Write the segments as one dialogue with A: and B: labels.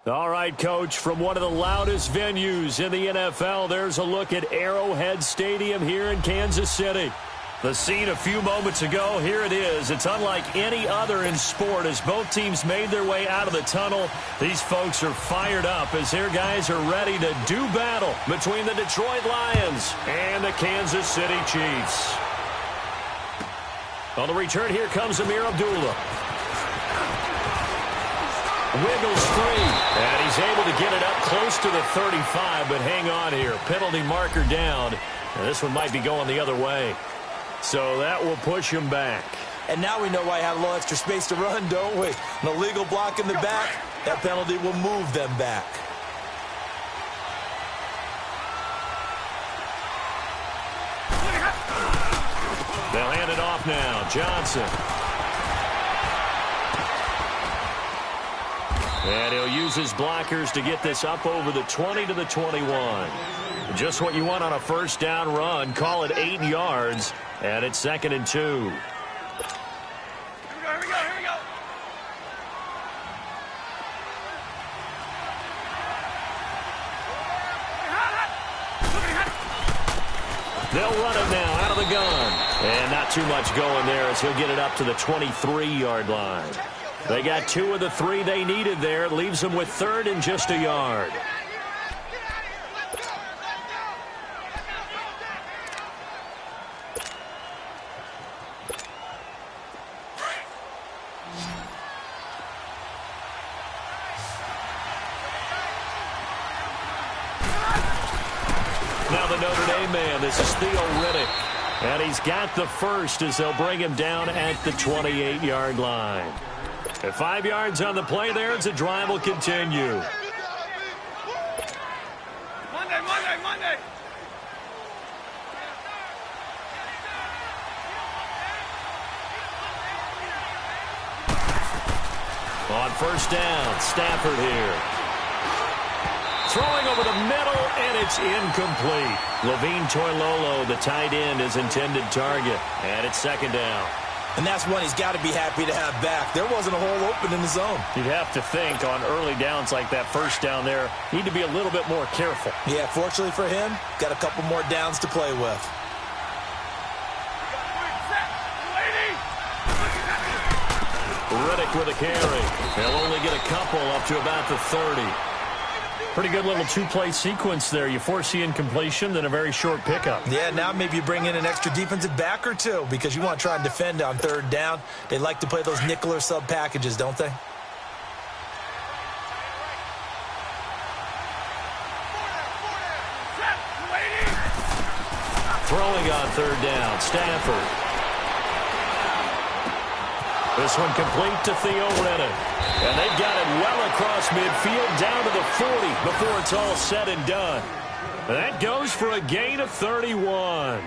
A: All right, Coach, from one of the loudest venues in the NFL, there's a look at Arrowhead Stadium here in Kansas City. The scene a few moments ago, here it is. It's unlike any other in sport as both teams made their way out of the tunnel. These folks are fired up as their guys are ready to do battle between the Detroit Lions and the Kansas City Chiefs. On the return, here comes Amir Abdullah. Wiggles free, and he's able to get it up close to the 35, but hang on here. Penalty marker down, and this one might be going the other way. So that will push him back.
B: And now we know why he had a little extra space to run, don't we? An illegal block in the back, that penalty will move them back.
A: They'll hand it off now. Johnson. And he'll use his blockers to get this up over the 20 to the 21. Just what you want on a first down run. Call it 8 yards. And it's 2nd and 2.
C: Here we go.
A: They'll run it now out of the gun. And not too much going there as he'll get it up to the 23-yard line. They got 2 of the 3 they needed there. It leaves them with 3rd and just a yard. Now the Notre Dame man, this is Theo Riddick. And he's got the first as they'll bring him down at the 28-yard line. At 5 yards on the play there, as the drive will continue.
C: Monday.
A: On first down, Stafford here. Throwing over the middle, and it's incomplete. Levine Toilolo, the tight end, his intended target. And it's 2nd down.
B: And that's one he's got to be happy to have back. There wasn't a hole open in the zone.
A: You'd have to think on early downs like that first down there, need to be a little bit more careful.
B: Yeah, fortunately for him, got a couple more downs to play with.
A: Riddick with a carry. He'll only get a couple up to about the 30. Pretty good little 2-play sequence there. You force the incompletion, then a very short pickup.
B: Yeah, now maybe you bring in an extra defensive back or 2 because you want to try and defend on 3rd down. They like to play those nickel or sub packages, don't they?
A: Throwing on 3rd down, Stafford. This one complete to Theo Riddick. And they've got it well across midfield down to the 40 before it's all said and done. That goes for a gain of 31.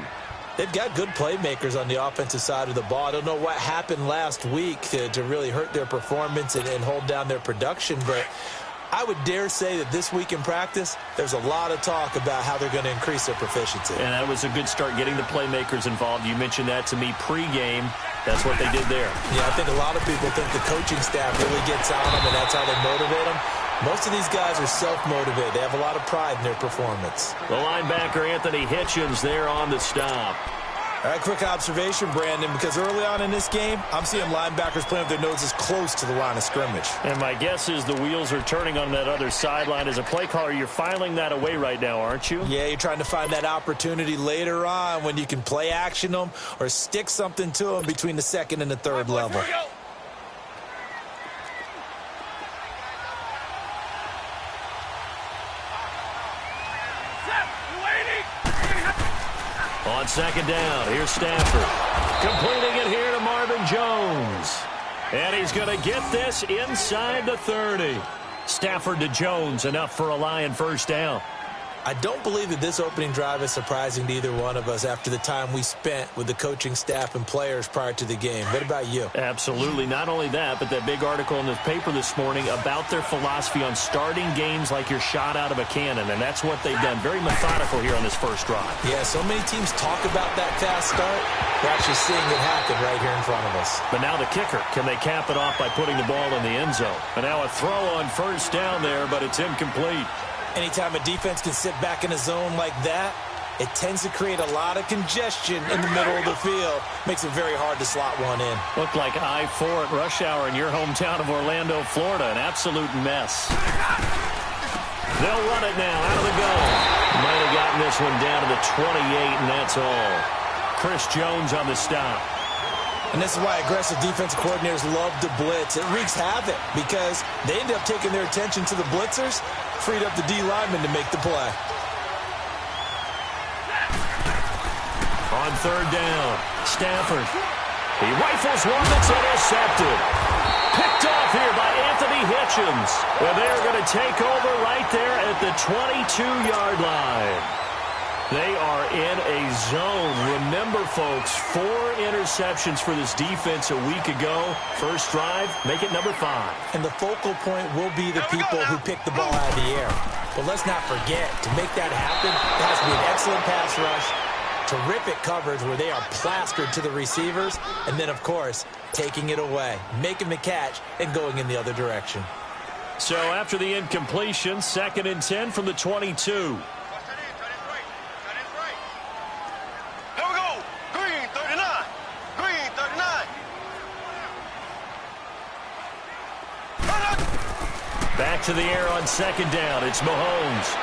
B: They've got good playmakers on the offensive side of the ball. I don't know what happened last week to really hurt their performance and hold down their production, but I would dare say that this week in practice, there's a lot of talk about how they're going to increase their proficiency.
A: And that was a good start getting the playmakers involved. You mentioned that to me pregame. That's what they did there.
B: Yeah, I think a lot of people think the coaching staff really gets on them, and that's how they motivate them. Most of these guys are self-motivated. They have a lot of pride in their performance.
A: The linebacker, Anthony Hitchens, there on the stop.
B: All right, quick observation, Brandon, because early on in this game, I'm seeing linebackers playing with their noses close to the line of scrimmage.
A: And my guess is the wheels are turning on that other sideline. As a play caller, you're filing that away right now, aren't you?
B: Yeah, you're trying to find that opportunity later on when you can play action them or stick something to them between the 2nd and the 3rd level.
A: On 2nd down, here's Stafford. Completing it here to Marvin Jones. And he's going to get this inside the 30. Stafford to Jones, enough for a Lion first down.
B: I don't believe that this opening drive is surprising to either one of us after the time we spent with the coaching staff and players prior to the game. What about you?
A: Absolutely. Not only that, but that big article in the paper this morning about their philosophy on starting games like you're shot out of a cannon, and that's what they've done. Very methodical here on this first drive.
B: Yeah, so many teams talk about that fast start. We're actually seeing it happen right here in front of us.
A: But now the kicker. Can they cap it off by putting the ball in the end zone? And now a throw on first down there, but it's incomplete.
B: Anytime a defense can sit back in a zone like that, it tends to create a lot of congestion in the middle of the field. Makes it very hard to slot one in.
A: Looked like I-4 at rush hour in your hometown of Orlando, Florida. An absolute mess. They'll run it now out of the gun. Might have gotten this one down to the 28, and that's all. Chris Jones on the stop.
B: And this is why aggressive defensive coordinators love to blitz. It wreaks havoc because they end up taking their attention to the blitzers, freed up the D lineman to make the play.
A: On third down, Stafford. He rifles one that's intercepted. Picked off here by Anthony Hitchens. And they're going to take over right there at the 22-yard line. They are in a zone. Remember, folks, 4 interceptions for this defense a week ago. First drive, make it number 5.
B: And the focal point will be the people who pick the ball out of the air. But let's not forget, to make that happen, it has to be an excellent pass rush, terrific coverage where they are plastered to the receivers, and then, of course, taking it away, making the catch, and going in the other direction.
A: So after the incompletion, 2nd and 10 from the 22. Back to the air on 2nd down. It's Mahomes.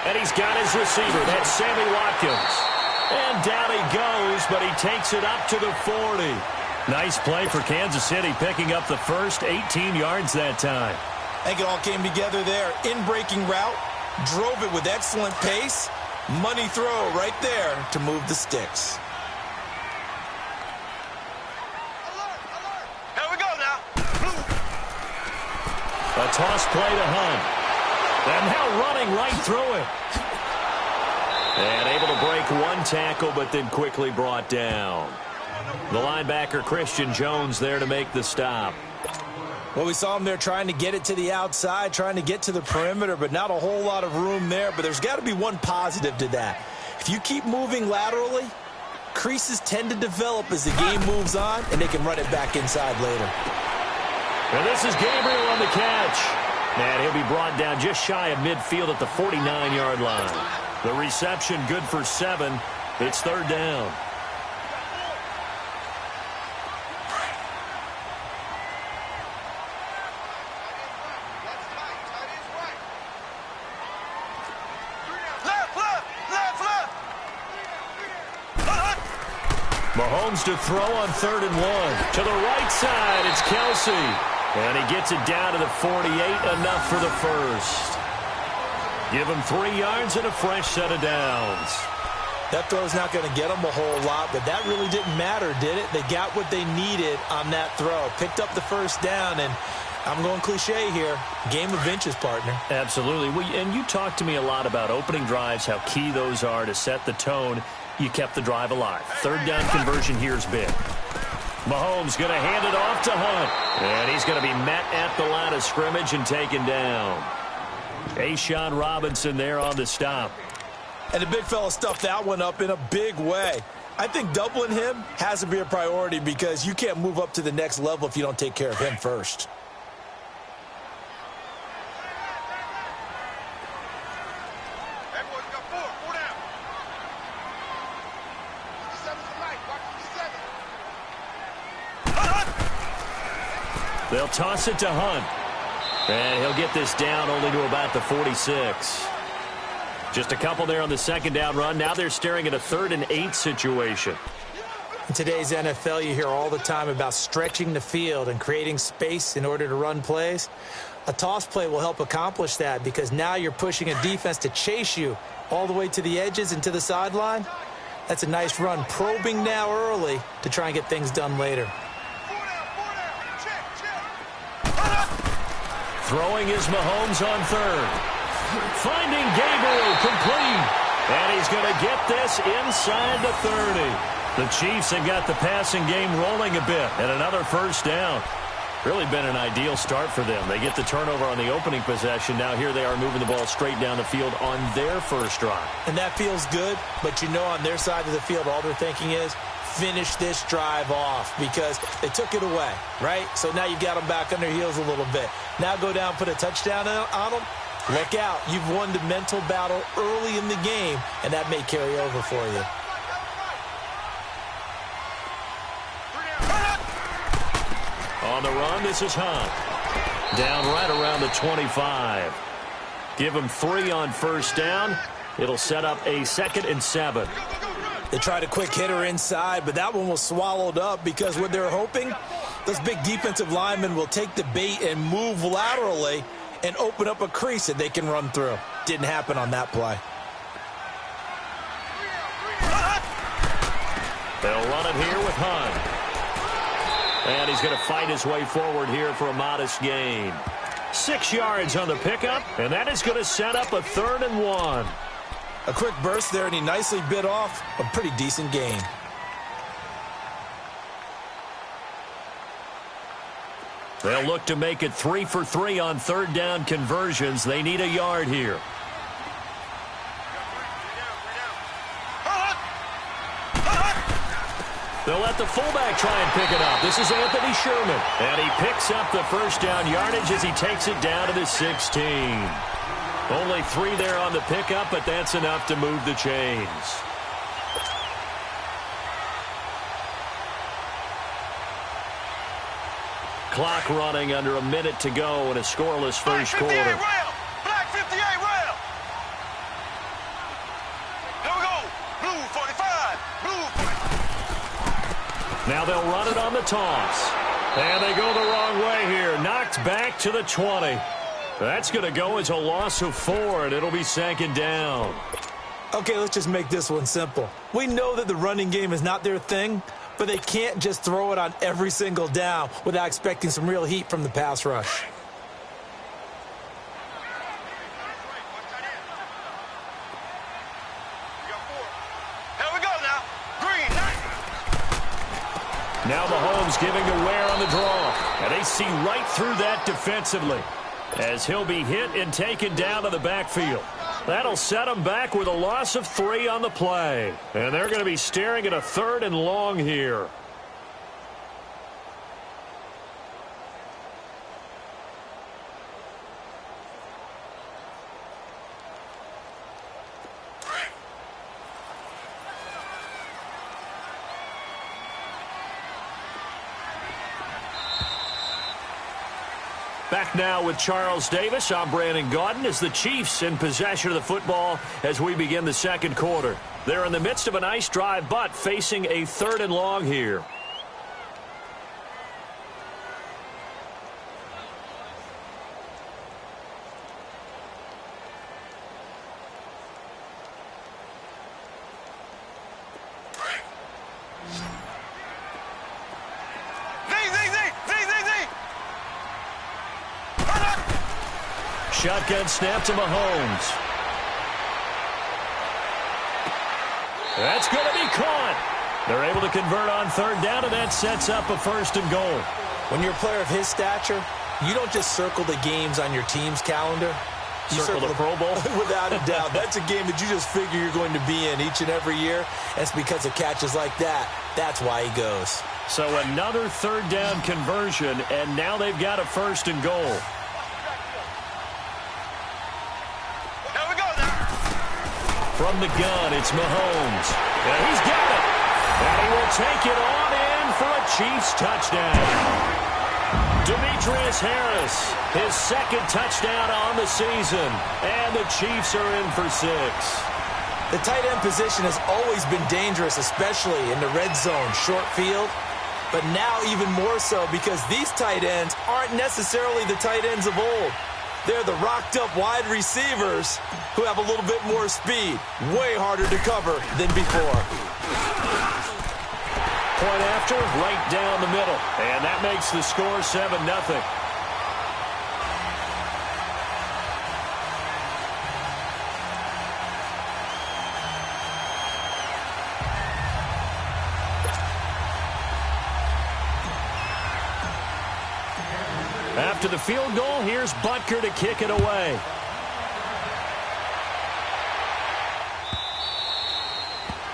A: And he's got his receiver. That's Sammy Watkins. And down he goes, but he takes it up to the 40. Nice play for Kansas City, picking up the first 18 yards that time.
B: I think it all came together there. In-breaking route, drove it with excellent pace. Money throw right there to move the sticks.
A: A toss play to Hunt. And now running right through it. And able to break one tackle, but then quickly brought down. The linebacker, Christian Jones, there to make the stop.
B: Well, we saw him there trying to get it to the outside, trying to get to the perimeter, but not a whole lot of room there. But there's got to be one positive to that. If you keep moving laterally, creases tend to develop as the game moves on, and they can run it back inside later.
A: And this is Gabriel on the catch. And he'll be brought down just shy of midfield at the 49-yard line. The reception good for 7. It's 3rd down. Mahomes to throw on 3rd and 1. To the right side, it's Kelsey. And he gets it down to the 48, enough for the first. Give him 3 yards and a fresh set of downs.
B: That throw's not going to get them a whole lot, but that really didn't matter, did it? They got what they needed on that throw. Picked up the first down, and I'm going cliche here. Game of inches, partner.
A: Absolutely. And you talked to me a lot about opening drives, how key those are to set the tone. You kept the drive alive. 3rd down conversion here is big. Mahomes going to hand it off to Hunt. And he's going to be met at the line of scrimmage and taken down. A'Shawn Robinson there on the stop.
B: And the big fella stuffed that one up in a big way. I think doubling him has to be a priority because you can't move up to the next level if you don't take care of him first.
A: They'll toss it to Hunt. And he'll get this down only to about the 46. Just a couple there on the 2nd down run. Now they're staring at a 3rd and 8 situation.
B: In today's NFL, you hear all the time about stretching the field and creating space in order to run plays. A toss play will help accomplish that because now you're pushing a defense to chase you all the way to the edges and to the sideline. That's a nice run, probing now early to try and get things done later.
A: Throwing is Mahomes on 3rd. Finding Gabriel complete. And he's going to get this inside the 30. The Chiefs have got the passing game rolling a bit. And another first down. Really been an ideal start for them. They get the turnover on the opening possession. Now here they are moving the ball straight down the field on their first drive.
B: And that feels good, but you know on their side of the field all they're thinking is finish this drive off because they took it away, right? So now you've got them back on their heels a little bit. Now go down, put a touchdown on them. Look out. You've won the mental battle early in the game, and that may carry over for you.
A: On the run, this is Hunt. Down right around the 25. Give him 3 on first down. It'll set up a 2nd and 7.
B: They tried a quick hitter inside, but that one was swallowed up because what they're hoping, those big defensive linemen will take the bait and move laterally and open up a crease that they can run through. Didn't happen on that play.
A: They'll run it here with Hunt. And he's going to fight his way forward here for a modest gain. 6 yards on the pickup, and that is going to set up a 3rd and 1.
B: A quick burst there, and he nicely bit off a pretty decent gain.
A: They'll look to make it 3 for 3 on 3rd down conversions. They need a yard here. They'll let the fullback try and pick it up. This is Anthony Sherman. And he picks up the first down yardage as he takes it down to the 16. Only 3 there on the pickup, but that's enough to move the chains. Clock running under a minute to go in a scoreless first quarter.
C: Black 58 rail. Here we go. Blue 45. Blue 45.
A: Now they'll run it on the toss. And they go the wrong way here. Knocked back to the 20. That's going to go as a loss of 4, and it'll be 2nd down.
B: Okay, let's just make this one simple. We know that the running game is not their thing, but they can't just throw it on every single down without expecting some real heat from the pass rush.
A: Now Mahomes giving to Ware on the draw. And they see right through that defensively as he'll be hit and taken down to the backfield. That'll set them back with a loss of 3 on the play. And they're going to be staring at a 3rd and long here. Back now with Charles Davis. I'm Brandon Gaudin as the Chiefs in possession of the football as we begin the 2nd quarter. They're in the midst of a nice drive, but facing a 3rd and long here. Shotgun snap to Mahomes. That's going to be caught. They're able to convert on 3rd down, and that sets up a 1st and goal.
B: When you're a player of his stature, you don't just circle the games on your team's calendar. You
A: circle the Pro Bowl?
B: Without a doubt. That's a game that you just figure you're going to be in each and every year. And it's because of catches like that. That's why he goes.
A: So another 3rd down conversion, and now they've got a 1st and goal. From the gun, it's Mahomes. And he's got it. And he will take it on in for a Chiefs touchdown. Demetrius Harris, his 2nd touchdown on the season. And the Chiefs are in for 6.
B: The tight end position has always been dangerous, especially in the red zone, short field. But now even more so because these tight ends aren't necessarily the tight ends of old. They're the rocked-up wide receivers who have a little bit more speed. Way harder to cover than before.
A: Point after, right down the middle. And that makes the score 7-0. the field goal. Here's Butker to kick it away.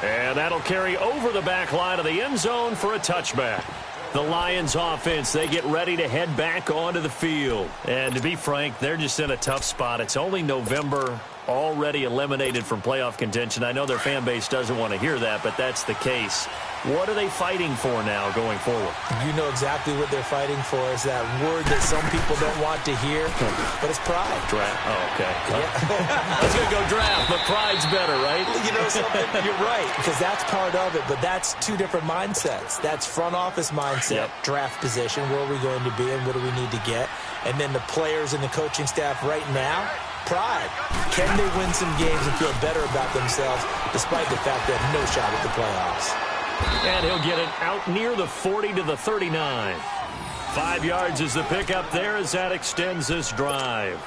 A: And that'll carry over the back line of the end zone for a touchback. The Lions offense, they get ready to head back onto the field. And to be frank, they're just in a tough spot. It's only November, already eliminated from playoff contention. I know their fan base doesn't want to hear that, but that's the case. What are they fighting for now going forward?
B: You know exactly what they're fighting for. Is that word that some people don't want to hear, but it's pride.
A: Draft. Oh, okay.
B: Yeah.
A: I was going to go draft, but pride's better, right?
B: You know something? You're right, because that's part of it, but that's two different mindsets. That's front office mindset, draft position, where are we going to be and what do we need to get? And then the players and the coaching staff right now, pride. Can they win some games and feel better about themselves despite the fact they have no shot at the playoffs?
A: And he'll get it out near the 40 to the 39. 5 yards is the pickup there as that extends this drive.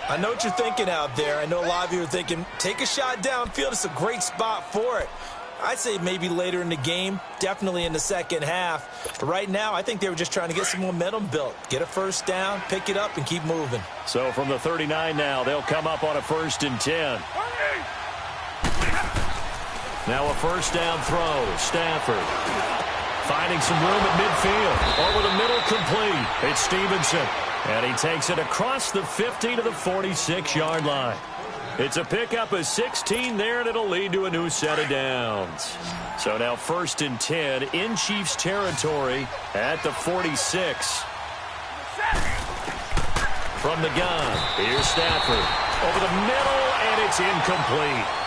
B: I know what you're thinking out there. I know a lot of you are thinking, take a shot downfield. It's a great spot for it. I'd say maybe later in the game, definitely in the second half. But right now, I think they were just trying to get some momentum built. Get a first down, pick it up, and keep moving.
A: So from the 39 now, they'll come up on a 1st and 10. Now a first down throw. Stafford finding some room at midfield. Over the middle, complete. It's Stevenson. And he takes it across the 50 to the 46-yard line. It's a pickup of 16 there, and it'll lead to a new set of downs. So now 1st and 10 in Chiefs territory at the 46. From the gun, here's Stafford. Over the middle, and it's incomplete.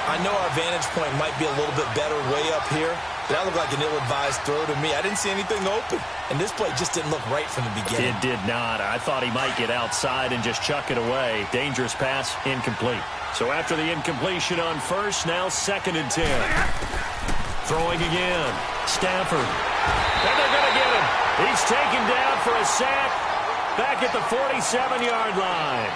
B: I know our vantage point might be a little bit better way up here, but that looked like an ill-advised throw to me. I didn't see anything open, and this play just didn't look right from the beginning.
A: It did not. I thought he might get outside and just chuck it away. Dangerous pass, incomplete. So after the incompletion on first, now 2nd and 10. Throwing again. Stafford. And they're going to get him. He's taken down for a sack back at the 47-yard line.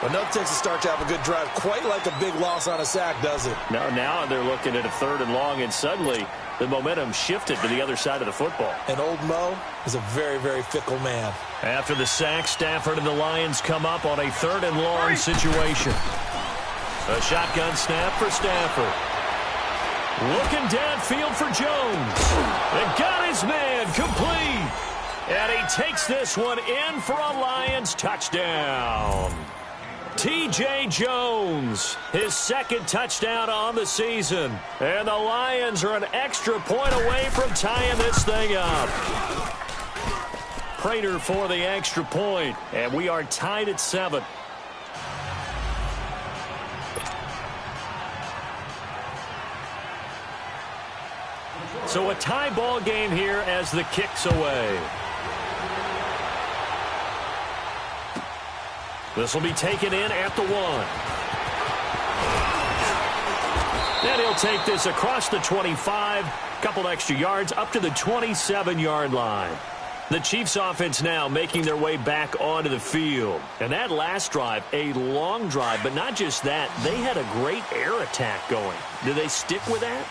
B: Well, nothing takes a start to have a good drive, quite like a big loss on a sack, does it?
A: Now they're looking at a 3rd and long, and suddenly the momentum shifted to the other side of the football.
B: And old Mo is a very, very fickle man.
A: After the sack, Stafford and the Lions come up on a 3rd and long situation. A shotgun snap for Stafford. Looking downfield for Jones. And got his man complete. And he takes this one in for a Lions touchdown. T.J. Jones, his 2nd touchdown on the season. And the Lions are an extra point away from tying this thing up. Prater for the extra point, and we are tied at 7. So a tie ball game here as the kick's away. This will be taken in at the 1. And he'll take this across the 25, couple extra yards, up to the 27-yard line. The Chiefs offense now making their way back onto the field. And that last drive, a long drive, but not just that, they had a great air attack going. Do they stick with that?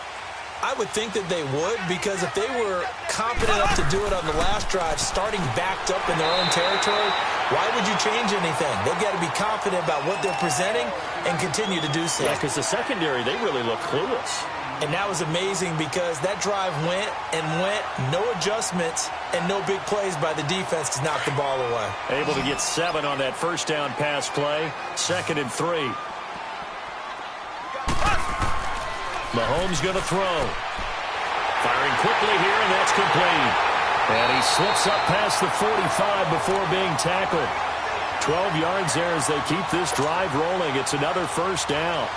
B: I would think that they would, because if they were confident enough to do it on the last drive, starting backed up in their own territory, why would you change anything? They've got to be confident about what they're presenting and continue to do so.
A: Yeah, because the secondary, they really look clueless.
B: And that was amazing because that drive went and went, no adjustments, and no big plays by the defense to knock the ball away.
A: Able to get 7 on that first down pass play, 2nd and 3. Mahomes going to throw. Firing quickly here, and that's complete. And he slips up past the 45 before being tackled. 12 yards there as they keep this drive rolling. It's another first down.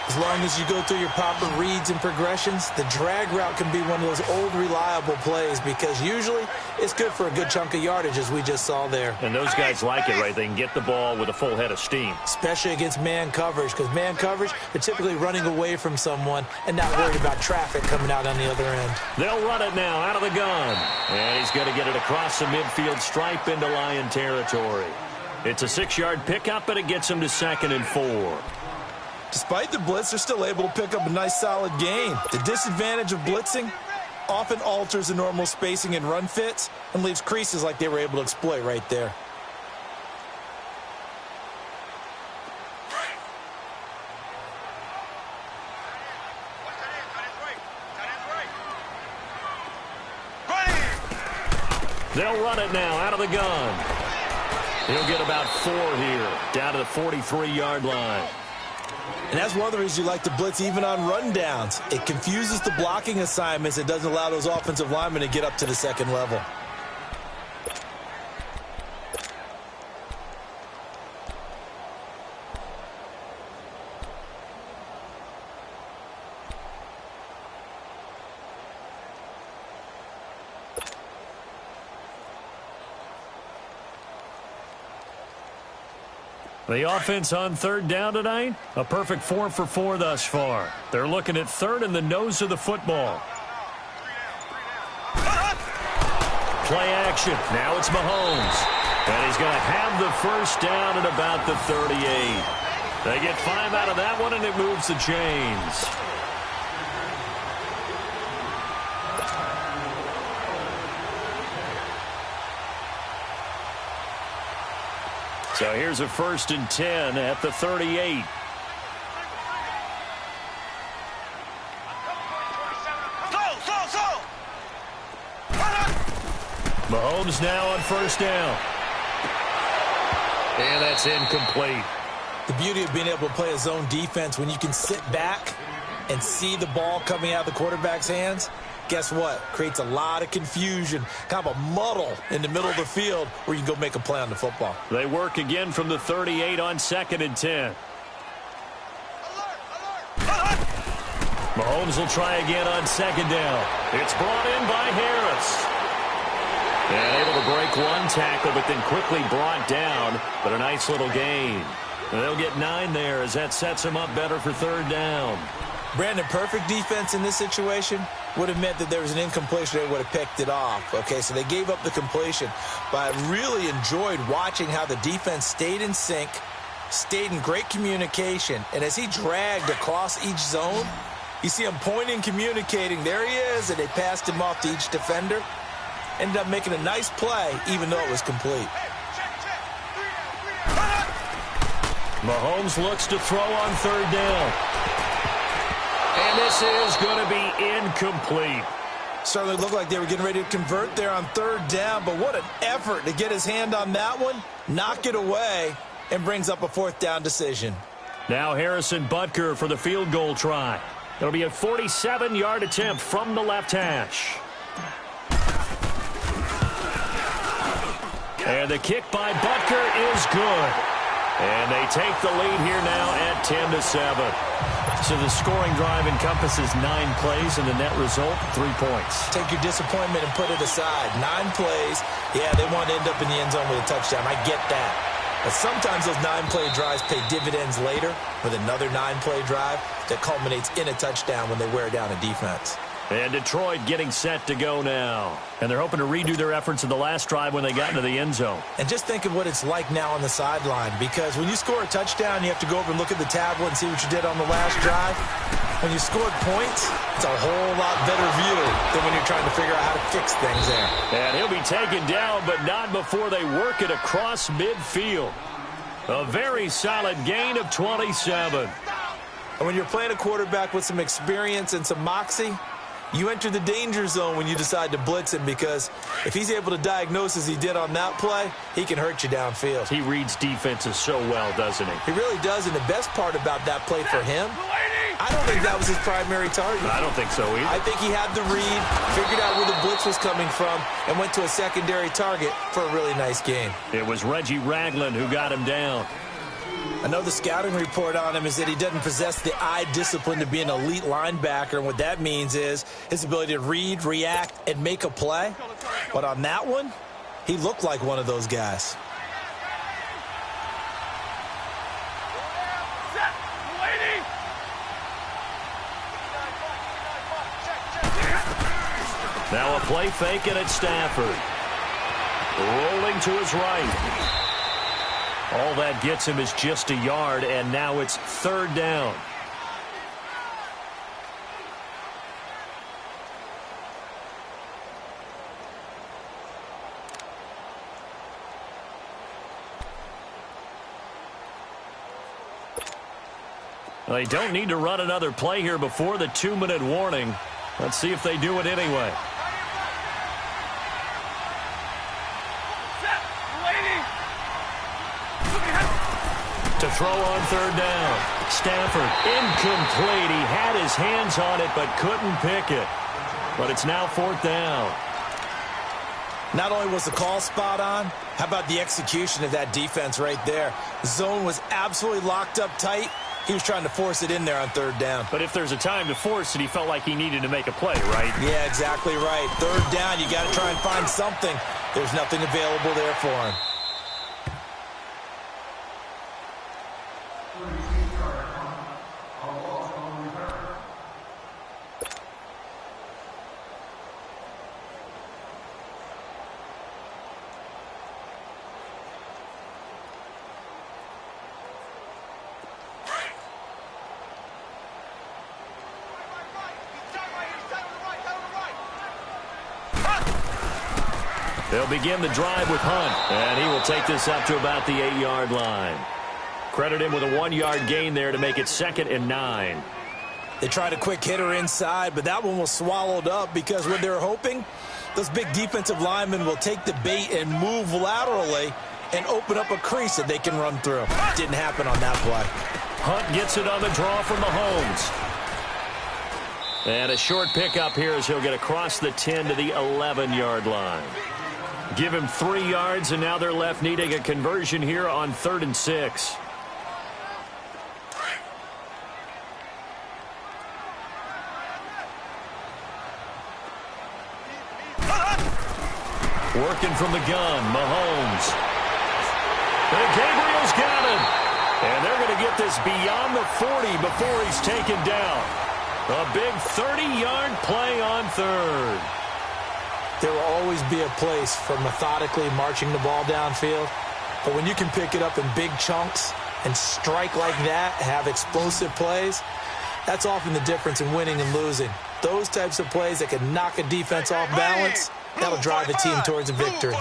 B: As long as you go through your proper reads and progressions, the drag route can be one of those old reliable plays because usually it's good for a good chunk of yardage, as we just saw there.
A: And those guys like it, right? They can get the ball with a full head of steam.
B: Especially against man coverage, because man coverage, they're typically running away from someone and not worried about traffic coming out on the other end.
A: They'll run it now out of the gun. And he's going to get it across the midfield stripe into Lion territory. It's a 6-yard pickup, but it gets him to 2nd and 4.
B: Despite the blitz, they're still able to pick up a nice solid gain. The disadvantage of blitzing, often alters the normal spacing and run fits and leaves creases like they were able to exploit right there.
A: They'll run it now out of the gun. He'll get about 4 here, down to the 43-yard line.
B: And that's one of the reasons you like to blitz even on rundowns. It confuses the blocking assignments. It doesn't allow those offensive linemen to get up to the second level.
A: The offense on third down tonight, a perfect 4 for 4 thus far. They're looking at third in the nose of the football. Play action. Now it's Mahomes. And he's going to have the first down at about the 38. They get 5 out of that one, and it moves the chains. So here's a 1st and 10 at the 38. Mahomes now on 1st down. And that's incomplete.
B: The beauty of being able to play a zone defense, when you can sit back and see the ball coming out of the quarterback's hands, guess what? Creates a lot of confusion, kind of a muddle in the middle of the field where you can go make a play on the football.
A: They work again from the 38 on 2nd and 10. Mahomes will try again on 2nd down. It's brought in by Harris. And able to break one tackle, but then quickly brought down. But a nice little gain. And they'll get 9 there as that sets them up better for 3rd down.
B: Brandon, perfect defense in this situation would have meant that there was an incompletion. They would have picked it off. Okay, so they gave up the completion. But I really enjoyed watching how the defense stayed in sync, stayed in great communication. And as he dragged across each zone, you see him pointing, communicating. There he is, and they passed him off to each defender. Ended up making a nice play, even though it was complete.
A: Mahomes looks to throw on 3rd down. And this is going to be incomplete.
B: Certainly looked like they were getting ready to convert there on 3rd down, but what an effort to get his hand on that one, knock it away, and brings up a 4th down decision.
A: Now Harrison Butker for the field goal try. It'll be a 47-yard attempt from the left hash. And the kick by Butker is good. And they take the lead here now at 10-7. So the scoring drive encompasses 9 plays, and the net result, 3 points.
B: Take your disappointment and put it aside. 9 plays. Yeah, they want to end up in the end zone with a touchdown. I get that. But sometimes those 9-play drives pay dividends later with another 9-play drive that culminates in a touchdown when they wear down a defense.
A: And Detroit getting set to go now. And they're hoping to redo their efforts in the last drive when they got into the end zone.
B: And just think of what it's like now on the sideline, because when you score a touchdown, you have to go over and look at the tablet and see what you did on the last drive. When you scored points, it's a whole lot better view than when you're trying to figure out how to fix things there.
A: And he'll be taken down, but not before they work it across midfield. A very solid gain of 27.
B: And when you're playing a quarterback with some experience and some moxie, you enter the danger zone when you decide to blitz him, because if he's able to diagnose as he did on that play, he can hurt you downfield.
A: He reads defenses so well, doesn't he?
B: He really does, and the best part about that play for him, I don't think that was his primary target.
A: I don't think so either.
B: I think he had the read, figured out where the blitz was coming from, and went to a secondary target for a really nice game.
A: It was Reggie Ragland who got him down.
B: I know the scouting report on him is that he doesn't possess the eye discipline to be an elite linebacker, and what that means is his ability to read, react, and make a play. But on that one, he looked like one of those guys.
A: Now a play fake, and it's Stafford. Rolling to his right. All that gets him is just a yard, and now it's 3rd down. They don't need to run another play here before the 2-minute warning. Let's see if they do it anyway. To throw on third down. Stafford, incomplete. He had his hands on it but couldn't pick it. But it's now 4th down.
B: Not only was the call spot on, how about the execution of that defense right there? The zone was absolutely locked up tight. He was trying to force it in there on 3rd down.
A: But if there's a time to force it, he felt like he needed to make a play, right?
B: Yeah, exactly right. 3rd down, you got to try and find something. There's nothing available there for him.
A: They'll begin the drive with Hunt, and he will take this up to about the 8-yard line. Credit him with a 1-yard gain there to make it 2nd and 9.
B: They tried a quick hitter inside, but that one was swallowed up because what they're hoping, those big defensive linemen will take the bait and move laterally and open up a crease that they can run through. Didn't happen on that play.
A: Hunt gets it on the draw from Mahomes. And a short pickup here as he'll get across the 10 to the 11-yard line. Give him 3 yards, and now they're left needing a conversion here on 3rd and 6. Working from the gun, Mahomes. And Gabriel's got him. And they're going to get this beyond the 40 before he's taken down. A big 30-yard play on 3rd.
B: There will always be a place for methodically marching the ball downfield. But when you can pick it up in big chunks and strike like that, have explosive plays, that's often the difference in winning and losing. Those types of plays that can knock a defense off balance, that'll drive a team towards a victory.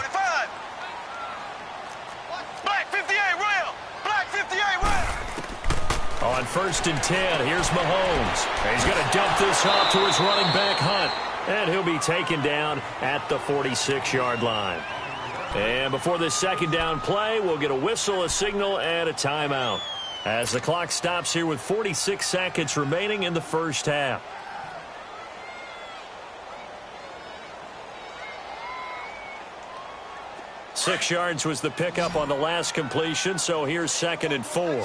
C: Black 58, rail. Black 58, rail.
A: On 1st and 10, here's Mahomes. He's going to dump this off to his running back, Hunt. And he'll be taken down at the 46-yard line. And before this 2nd down play, we'll get a whistle, a signal, and a timeout. As the clock stops here with 46 seconds remaining in the first half. Six yards was the pickup on the last completion, so here's 2nd and 4.
C: Here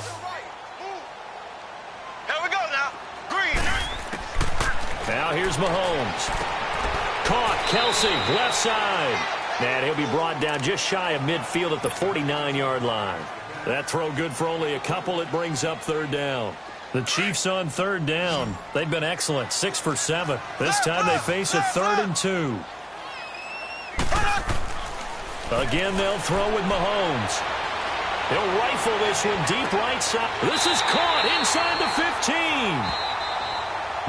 C: we go now. Green.
A: Now here's Mahomes. Caught, Kelsey, left side. And he'll be brought down just shy of midfield at the 49-yard line. That throw good for only a couple. It brings up 3rd down. The Chiefs on 3rd down. They've been excellent, 6 for 7. This time they face a 3rd and 2. Again, they'll throw with Mahomes. He'll rifle this one deep right side. This is caught inside the 15.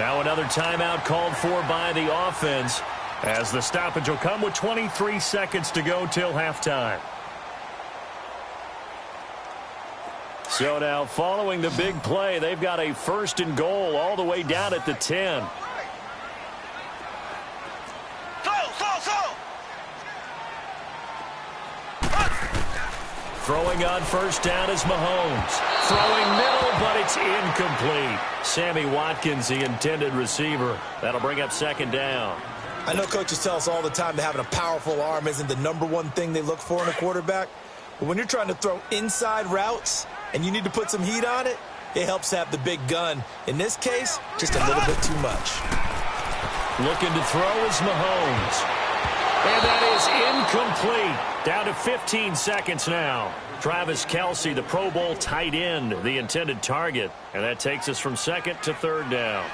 A: Now another timeout called for by the offense, as the stoppage will come with 23 seconds to go till halftime. So now, following the big play, they've got a 1st and goal all the way down at the 10. Throwing on 1st down is Mahomes. Throwing middle, but it's incomplete. Sammy Watkins, the intended receiver. That'll bring up 2nd down.
B: I know coaches tell us all the time that having a powerful arm isn't the #1 thing they look for in a quarterback. But when you're trying to throw inside routes and you need to put some heat on it, it helps to have the big gun. In this case, just a little bit too much.
A: Looking to throw is Mahomes. And that is incomplete. Down to 15 seconds now. Travis Kelce, the Pro Bowl tight end, the intended target. And that takes us from 2nd to 3rd down.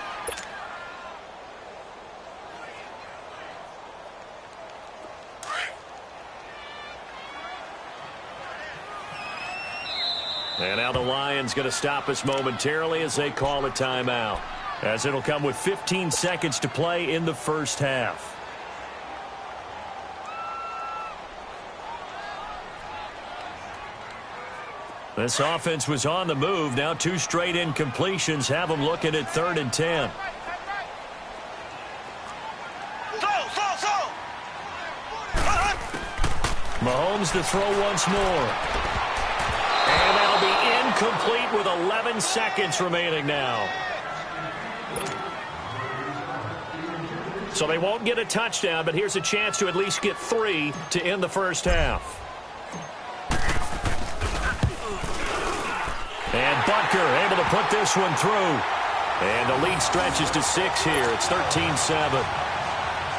A: And now the Lions going to stop us momentarily as they call a timeout, as it'll come with 15 seconds to play in the first half. This offense was on the move. Now 2 straight incompletions have them looking at 3rd and 10. Mahomes to throw once more. And that'll be incomplete with 11 seconds remaining now. So they won't get a touchdown, but here's a chance to at least get 3 to end the first half. And Butker able to put this one through. And the lead stretches to 6 here. It's 13-7.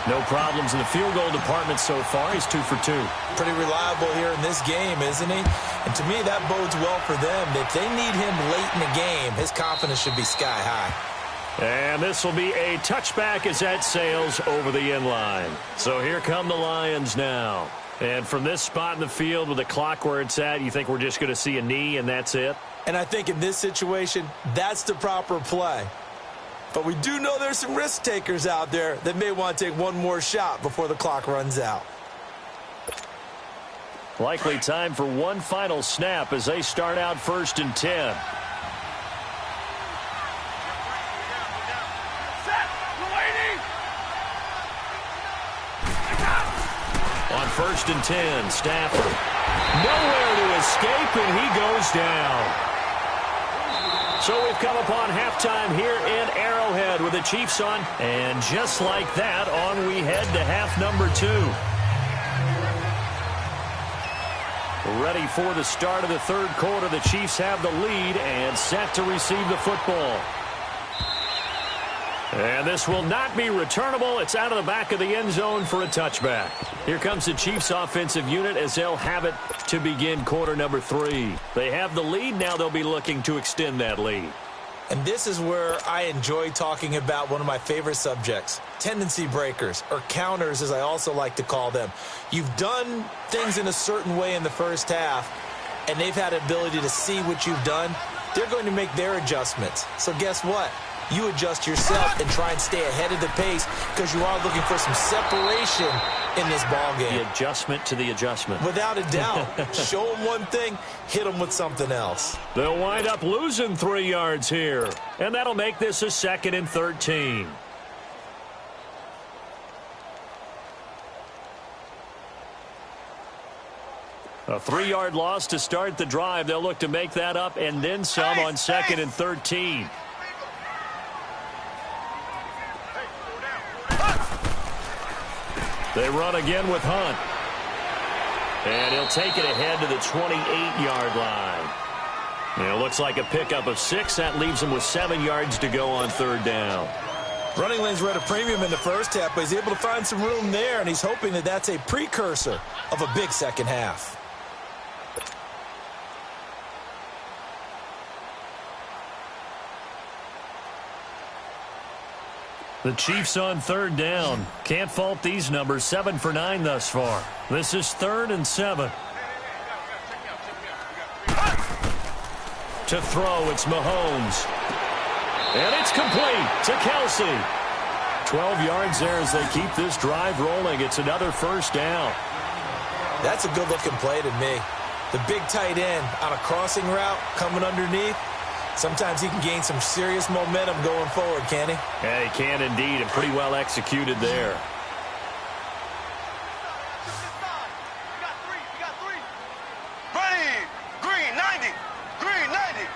A: No problems in the field goal department so far. He's 2 for 2.
B: Pretty reliable here in this game, isn't he? And to me, that bodes well for them. If they need him late in the game, his confidence should be sky high.
A: And this will be a touchback as that sails over the end line. So here come the Lions now. And from this spot in the field with the clock where it's at, you think we're just going to see a knee and that's it?
B: And I think in this situation, that's the proper play. But we do know there's some risk takers out there that may want to take one more shot before the clock runs out.
A: Likely time for one final snap as they start out 1st and 10. On 1st and 10, Stafford. Nowhere to escape, and he goes down. So we've come upon halftime here in Arrowhead with the Chiefs on. And just like that, on we head to half number 2. Ready for the start of the 3rd quarter. The Chiefs have the lead and set to receive the football. And this will not be returnable. It's out of the back of the end zone for a touchback. Here comes the Chiefs offensive unit as they'll have it to begin quarter number 3. They have the lead. Now they'll be looking to extend that lead.
B: And this is where I enjoy talking about one of my favorite subjects, tendency breakers, or counters as I also like to call them. You've done things in a certain way in the first half, and they've had the ability to see what you've done. They're going to make their adjustments. So guess what? You adjust yourself and try and stay ahead of the pace because you are looking for some separation in this ball game.
A: The adjustment to the adjustment.
B: Without a doubt. Show them one thing, hit them with something else.
A: They'll wind up losing 3 yards here. And that'll make this a 2nd and 13. A 3-yard loss to start the drive. They'll look to make that up and then some on 2nd and 13. They run again with Hunt. And he'll take it ahead to the 28-yard line. And it looks like a pickup of 6. That leaves him with 7 yards to go on 3rd down.
B: Running lanes were at a premium in the first half, but he's able to find some room there, and he's hoping that that's a precursor of a big second half.
A: The Chiefs on 3rd down. Can't fault these numbers. 7 for 9 thus far. This is 3rd and 7. To throw, it's Mahomes. And it's complete to Kelsey. 12 yards there as they keep this drive rolling. It's another 1st down.
B: That's a good-looking play to me. The big tight end on a crossing route coming underneath. Sometimes he can gain some serious momentum going forward, can he?
A: Yeah, he can indeed, and pretty well executed there.
C: Ready, green 90, green 90.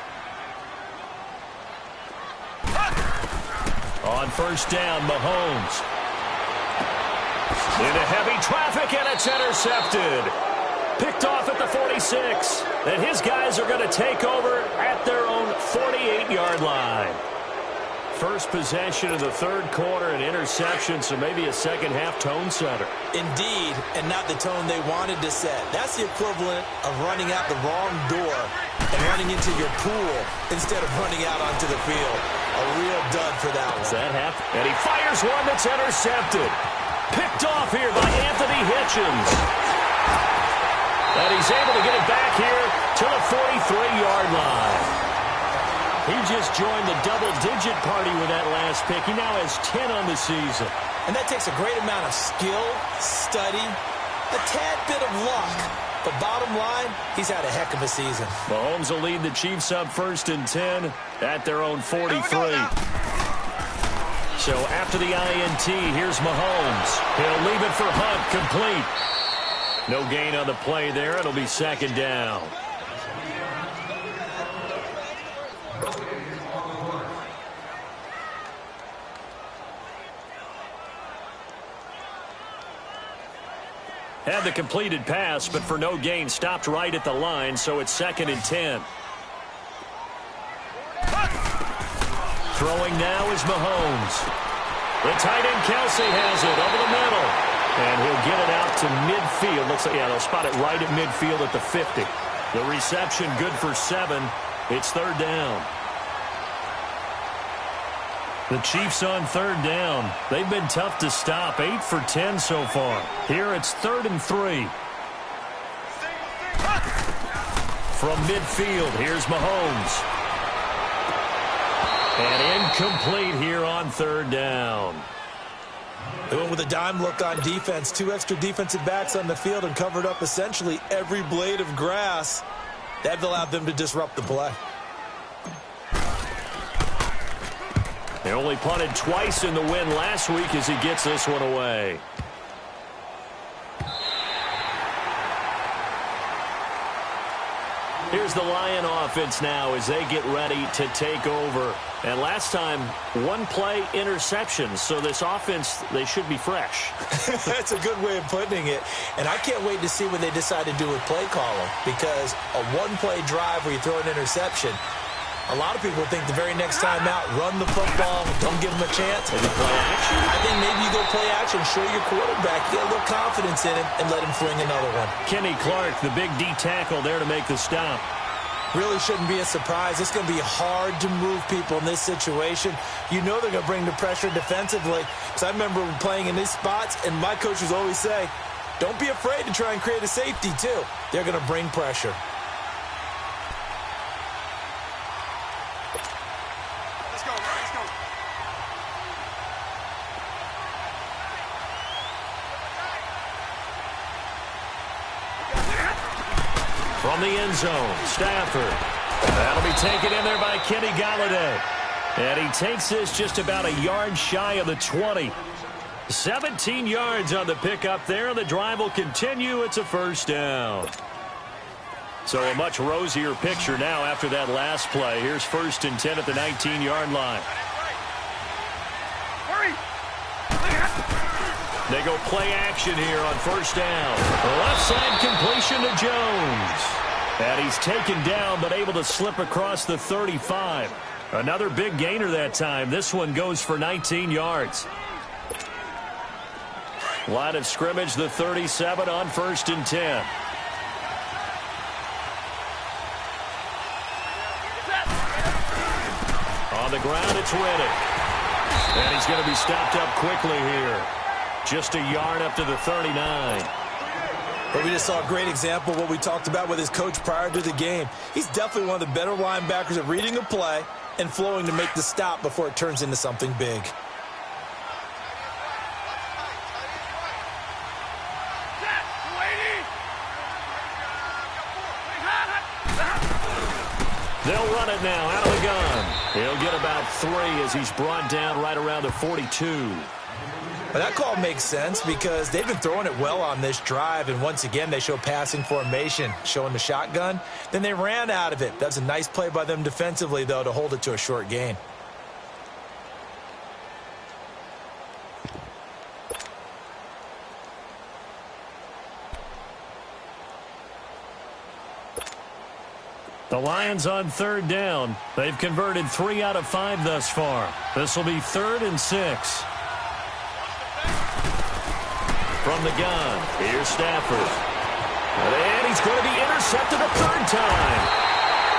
A: On 1st down, Mahomes. Into heavy traffic, and it's intercepted. Picked off at the 46. And his guys are going to take over at their own 48-yard line. First possession of the 3rd quarter, an interception, so maybe a second-half tone setter.
B: Indeed, and not the tone they wanted to set. That's the equivalent of running out the wrong door and running into your pool instead of running out onto the field. A real dud for that one.
A: Does that happen? And he fires one that's intercepted. Picked off here by Anthony Hitchens. And he's able to get it back here to the 43-yard line. He just joined the double-digit party with that last pick. He now has 10 on the season.
B: And that takes a great amount of skill, study, a tad bit of luck. But bottom line, he's had a heck of a season.
A: Mahomes will lead the Chiefs up 1st and 10 at their own 43. So after the INT, here's Mahomes. He'll leave it for Hunt, complete. No gain on the play there. It'll be 2nd down. Had the completed pass, but for no gain, stopped right at the line, so it's 2nd and 10. Throwing now is Mahomes. The tight end Kelsey has it over the middle. And he'll get it out to midfield. Looks like, yeah, they'll spot it right at midfield at the 50. The reception good for 7. It's 3rd down. The Chiefs on 3rd down. They've been tough to stop. 8 for 10 so far. Here it's 3rd and 3. From midfield, here's Mahomes. And incomplete here on 3rd down.
B: They went with a dime look on defense. 2 extra defensive backs on the field and covered up essentially every blade of grass. That allowed them to disrupt the play.
A: They only punted twice in the win last week as he gets this one away. Here's the Lion offense now as they get ready to take over. And last time, 1-play interception. So this offense, they should be fresh.
B: That's a good way of putting it. And I can't wait to see what they decide to do with play calling. Because a 1-play drive where you throw an interception, a lot of people think the very next time out, run the football, don't give them a chance.
A: Maybe play action.
B: I think maybe you go play action, show your quarterback, get a little confidence in him, and let him fling another one.
A: Kenny Clark, the big D tackle there to make the stop.
B: Really shouldn't be a surprise. It's going to be hard to move people in this situation. You know they're going to bring the pressure defensively. Because I remember playing in these spots, and my coaches always say, don't be afraid to try and create a safety, too. They're going to bring pressure.
C: Let's go, let's go.
A: From the end zone, Stafford. That'll be taken in there by Kenny Galladay. And he takes this just about a yard shy of the 20. 17 yards on the pickup there. The drive will continue. It's a 1st down. So a much rosier picture now after that last play. Here's 1st and 10 at the 19-yard line. They go play action here on 1st down. Left side completion to Jones. And he's taken down but able to slip across the 35. Another big gainer that time. This one goes for 19 yards. Line of scrimmage, the 37 on 1st and 10. On the ground, it's Riddick. And he's going to be stopped up quickly here. Just a yard up to the 39.
B: But we just saw a great example of what we talked about with his coach prior to the game. He's definitely one of the better linebackers at reading a play and flowing to make the stop before it turns into something big.
A: They'll run it now out of the gun. He'll get about 3 as he's brought down right around the 42.
B: But that call makes sense because they've been throwing it well on this drive, and once again they show passing formation, showing the shotgun. Then they ran out of it. That's a nice play by them defensively, though, to hold it to a short gain.
A: The Lions on 3rd down. They've converted 3 out of 5 thus far. This will be 3rd and 6. From the gun, here's Stafford. And he's going to be intercepted a 3rd time.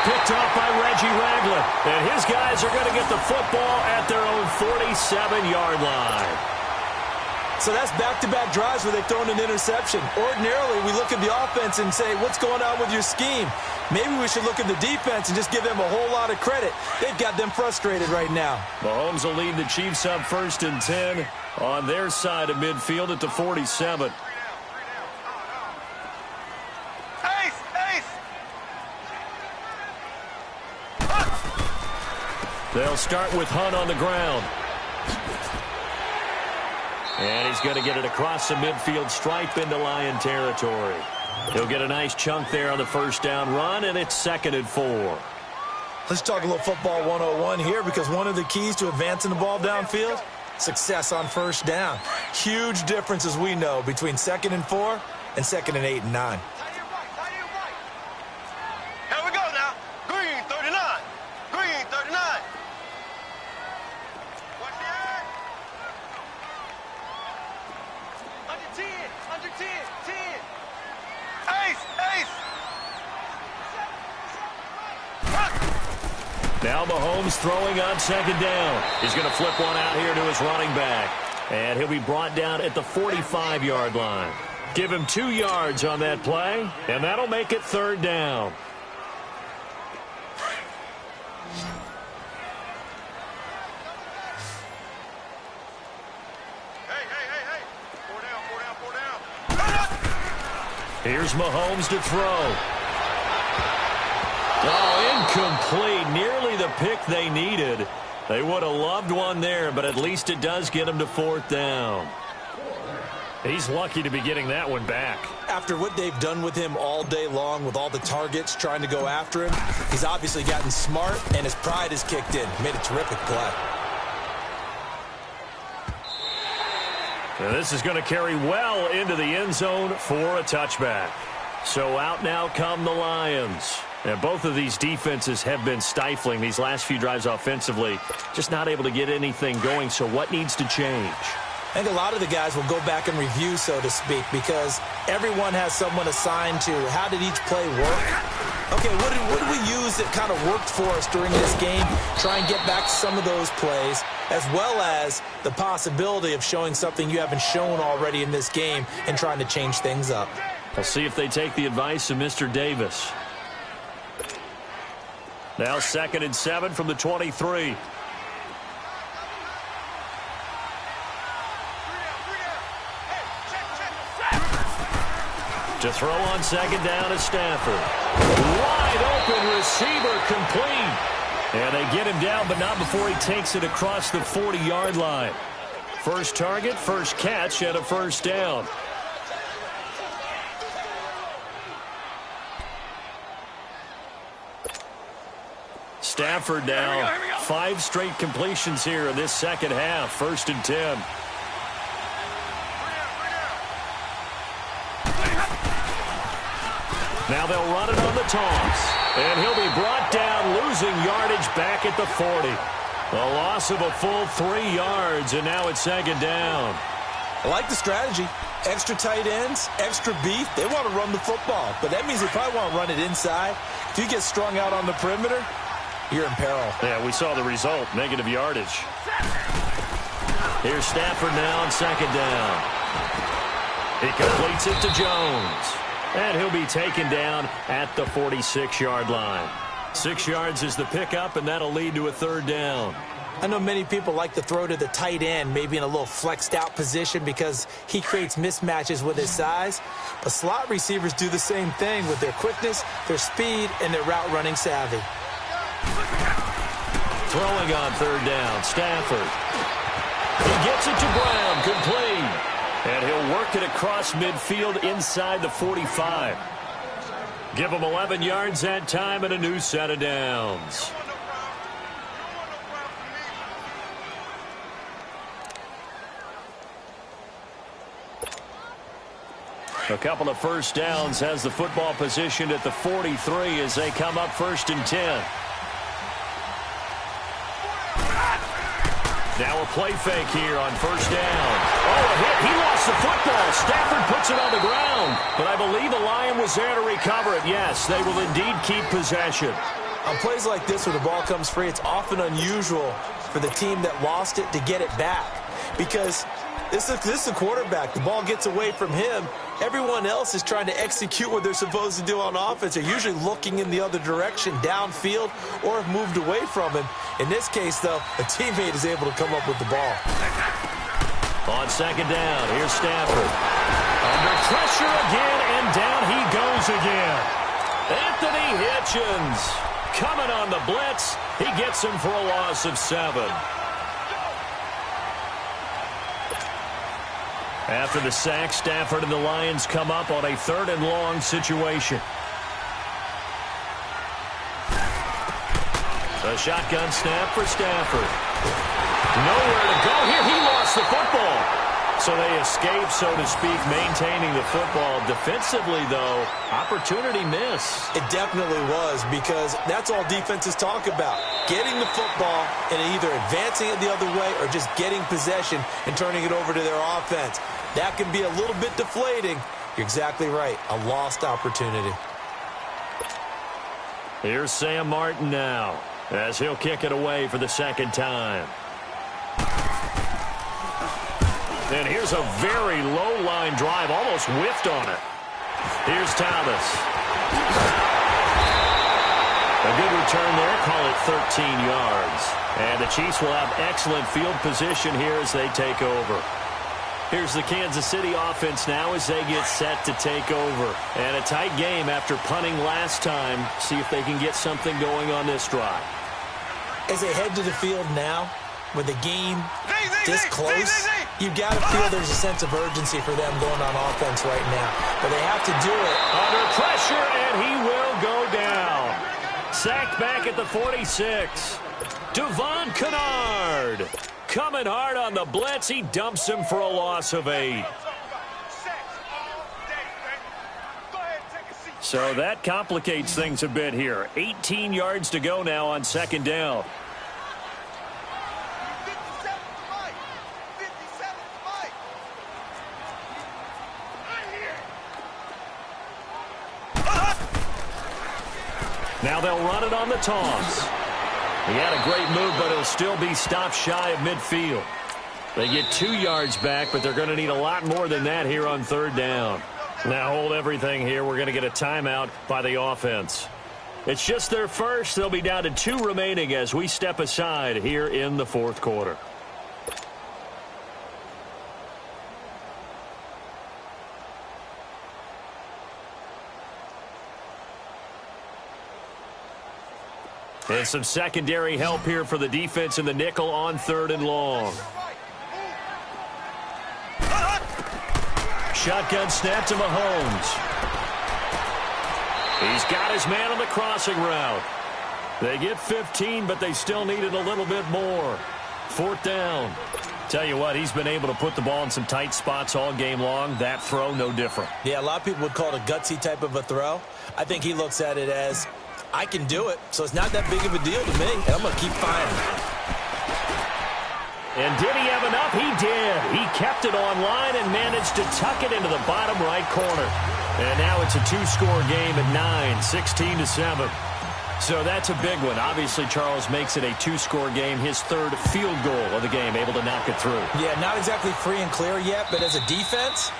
A: Picked off by Reggie Ragland. And his guys are going to get the football at their own 47-yard line.
B: So that's back-to-back drives where they've thrown an interception. Ordinarily, we look at the offense and say, what's going on with your scheme? Maybe we should look at the defense and just give them a whole lot of credit. They've got them frustrated right now.
A: Mahomes will lead the Chiefs up 1st and 10 on their side of midfield at the 47. They'll start with Hunt on the ground. And he's going to get it across the midfield stripe into Lion territory. He'll get a nice chunk there on the first down run, and it's 2nd and 4.
B: Let's talk a little football 101 here, because one of the keys to advancing the ball downfield, success on first down. Huge difference, as we know, between 2nd and 4 and 2nd and 8 and 9.
C: Here we go now. Green 39. Green 39. Watch the air. Under 10. Under 10. 10. Ace. Ace.
A: Now Mahomes throwing on 2nd down. He's going to flip one out here to his running back. And he'll be brought down at the 45-yard line. Give him 2 yards on that play, and that'll make it 3rd down.
C: Hey. 4 down.
A: Here's Mahomes to throw. Oh, incomplete. Nearly the pick they needed. They would have loved one there, but at least it does get him to 4th down. He's lucky to be getting that one back.
B: After what they've done with him all day long, with all the targets trying to go after him, he's obviously gotten smart, and his pride has kicked in. Made a terrific play.
A: Now this is going to carry well into the end zone for a touchback. So out now come the Lions. And both of these defenses have been stifling these last few drives offensively. Just not able to get anything going. So what needs to change?
B: I think a lot of the guys will go back and review, so to speak, because everyone has someone assigned to how did each play work. Okay, what did we use that kind of worked for us during this game? Try and get back to some of those plays, as well as the possibility of showing something you haven't shown already in this game and trying to change things up.
A: We'll see if they take the advice of Mr. Davis. Now 2nd and 7 from the 23. To throw on 2nd down is Stafford. Wide open receiver complete. And they get him down, but not before he takes it across the 40-yard line. First target, first catch, and a 1st down. Stafford now, 5 straight completions here in this second half. 1st and 10. Now they'll run it on the toss. And he'll be brought down, losing yardage back at the 40. A loss of a full 3 yards, and now it's 2nd down.
B: I like the strategy. Extra tight ends, extra beef. They want to run the football, but that means they probably want to run it inside. If you get strung out on the perimeter, you're in peril.
A: Yeah, we saw the result, negative yardage. Here's Stafford now on 2nd down. He completes it to Jones. And he'll be taken down at the 46-yard line. 6 yards is the pickup, and that'll lead to a 3rd down.
B: I know many people like to throw to the tight end, maybe in a little flexed out position because he creates mismatches with his size. But slot receivers do the same thing with their quickness, their speed, and their route running savvy.
A: Throwing on 3rd down, Stafford. He gets it to Brown, complete. And he'll work it across midfield inside the 45. Give him 11 yards that time and a new set of downs. A couple of 1st downs has the football positioned at the 43 as they come up 1st and 10. Now a play fake here on 1st down. Oh, a hit. He lost the football. Stafford puts it on the ground. But I believe a Lion was there to recover it. Yes, they will indeed keep possession.
B: On plays like this where the ball comes free, it's often unusual for the team that lost it to get it back. Because this is the quarterback. The ball gets away from him. Everyone else is trying to execute what they're supposed to do on offense. They're usually looking in the other direction, downfield, or have moved away from him. In this case, though, a teammate is able to come up with the ball.
A: On 2nd down, here's Stafford. Under pressure again, and down he goes again. Anthony Hitchens coming on the blitz. He gets him for a loss of 7. After the sack, Stafford and the Lions come up on a 3rd and long situation. A shotgun snap for Stafford. Nowhere to go here. He lost the football. So they escape, so to speak, maintaining the football. Defensively, though, opportunity miss.
B: It definitely was, because that's all defenses talk about. Getting the football and either advancing it the other way or just getting possession and turning it over to their offense. That can be a little bit deflating. You're exactly right. A lost opportunity.
A: Here's Sam Martin now, as he'll kick it away for the 2nd time. And here's a very low-line drive, almost whiffed on it. Here's Thomas. A good return there, call it 13 yards. And the Chiefs will have excellent field position here as they take over. Here's the Kansas City offense now as they get set to take over. And a tight game after punting last time. See if they can get something going on this drive.
B: As they head to the field now, with the game this close, you've got to feel there's a sense of urgency for them going on offense right now. But they have to do it.
A: Under pressure, and he will go down. Sacked back at the 46. Devon Kennard coming hard on the blitz. He dumps him for a loss of 8. So that complicates things a bit here. 18 yards to go now on 2nd down. Now they'll run it on the toss. He had a great move, but he'll still be stopped shy of midfield. They get 2 yards back, but they're going to need a lot more than that here on 3rd down. Now hold everything here. We're going to get a timeout by the offense. It's just their first. They'll be down to 2 remaining as we step aside here in the 4th quarter. And some secondary help here for the defense in the nickel on 3rd and long. Shotgun snap to Mahomes. He's got his man on the crossing route. They get 15, but they still needed a little bit more. 4th down. Tell you what, he's been able to put the ball in some tight spots all game long. That throw, no different.
B: Yeah, a lot of people would call it a gutsy type of a throw. I think he looks at it as, I can do it, so it's not that big of a deal to me, and I'm going to keep firing.
A: And did he have enough? He did. He kept it online and managed to tuck it into the bottom right corner. And now it's a 2-score game at 9, 16-7. So that's a big one. Obviously, Charles makes it a 2-score game, his 3rd field goal of the game, able to knock it through.
B: Yeah, not exactly free and clear yet, but as a defense,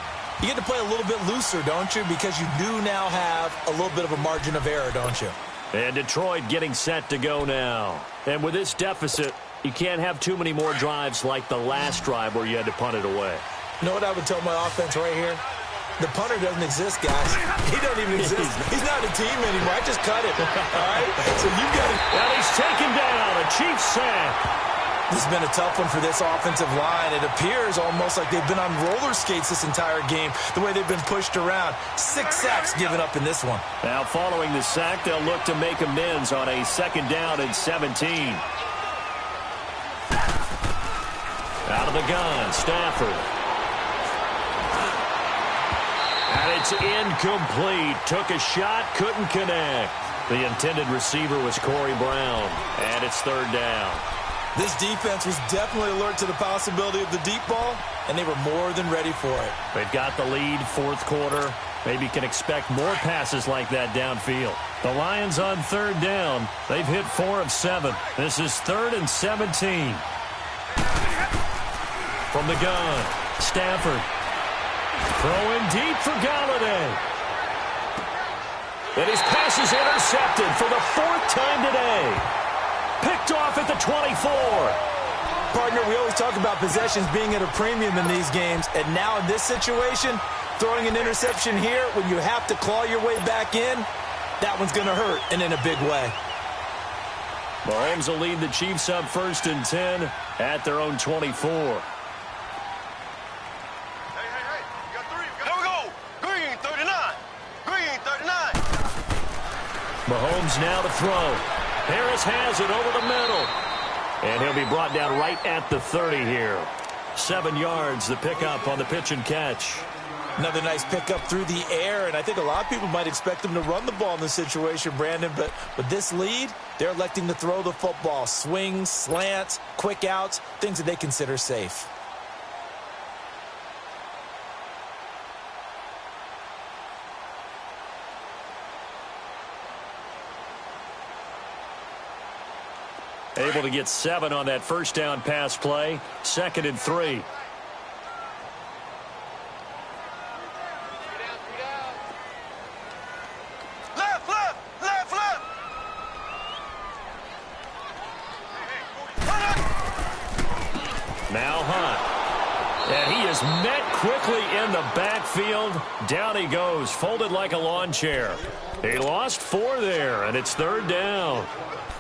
B: you get to play a little bit looser, don't you? Because you do now have a little bit of a margin of error, don't you?
A: And Detroit getting set to go now. And with this deficit, you can't have too many more drives like the last drive where you had to punt it away.
B: You know what I would tell my offense right here? The punter doesn't exist, guys. He doesn't even exist. He's not a team anymore. I just cut it. All right? So you got to...
A: And he's taken down. A Chiefs sack.
B: This has been a tough one for this offensive line. It appears almost like they've been on roller skates this entire game, the way they've been pushed around. 6 sacks given up in this one.
A: Now following the sack, they'll look to make amends on a 2nd down and 17. Out of the gun, Stafford. And it's incomplete. Took a shot, couldn't connect. The intended receiver was Corey Brown, and it's 3rd down.
B: This defense was definitely alert to the possibility of the deep ball, and they were more than ready for it.
A: They've got the lead, 4th quarter. Maybe can expect more passes like that downfield. The Lions on 3rd down. They've hit 4 of 7. This is 3rd and 17. From the gun, Stafford. Throwing deep for Galladay. And his pass is intercepted for the 4th time today. Picked off at the 24.
B: Partner, we always talk about possessions being at a premium in these games, and now in this situation, throwing an interception here when you have to claw your way back in, that one's going to hurt, and in a big way.
A: Mahomes will lead the Chiefs up 1st and 10 at their own 24.
C: Hey, you got 3. Here we go. Green 39. Green 39.
A: Mahomes now to throw. Harris has it over the middle. And he'll be brought down right at the 30 here. 7 yards, the pickup on the pitch and catch.
B: Another nice pickup through the air, and I think a lot of people might expect him to run the ball in this situation, Brandon, but with this lead, they're electing to throw the football. Swings, slants, quick outs, things that they consider safe.
A: Able to get 7 on that first down pass play. 2nd and 3. Now Hunt. And he is met quickly in the backfield. Down he goes, folded like a lawn chair. He lost 4 there, and it's 3rd down.